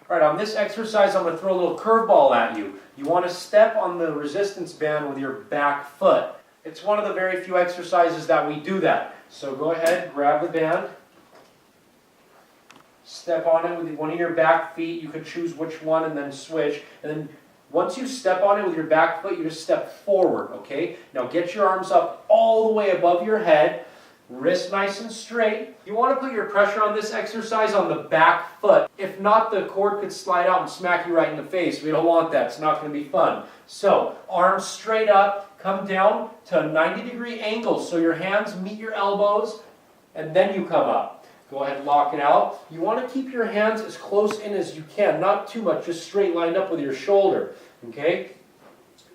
All right, on this exercise, I'm going to throw a little curveball at you. You want to step on the resistance band with your back foot. It's one of the very few exercises that we do that. So go ahead, grab the band, step on it with one of your back feet. You could choose which one and then switch. And then once you step on it with your back foot, you just step forward, okay? Now get your arms up all the way above your head. Wrist nice and straight. You want to put your pressure on this exercise on the back foot. If not, the cord could slide out and smack you right in the face. We don't want that. It's not going to be fun. So, arms straight up, come down to a 90-degree angle so your hands meet your elbows, and then you come up. Go ahead and lock it out. You want to keep your hands as close in as you can, not too much, just straight lined up with your shoulder. Okay?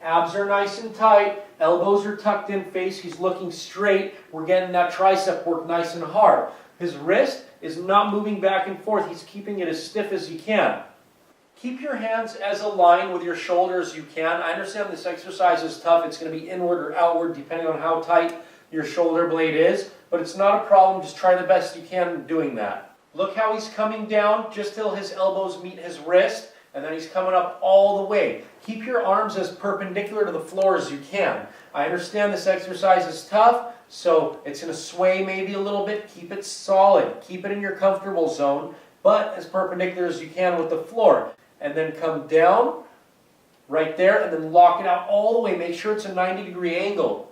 Abs are nice and tight, elbows are tucked in, face he's looking straight. We're getting that tricep work nice and hard. His wrist is not moving back and forth, he's keeping it as stiff as he can. Keep your hands as aligned with your shoulder as you can. I understand this exercise is tough, it's going to be inward or outward depending on how tight your shoulder blade is, but it's not a problem, just try the best you can doing that. Look how he's coming down just till his elbows meet his wrist. And then he's coming up all the way. Keep your arms as perpendicular to the floor as you can. I understand this exercise is tough, so it's going to sway maybe a little bit. Keep it solid. Keep it in your comfortable zone, but as perpendicular as you can with the floor. And then come down right there and then lock it out all the way. Make sure it's a 90-degree angle.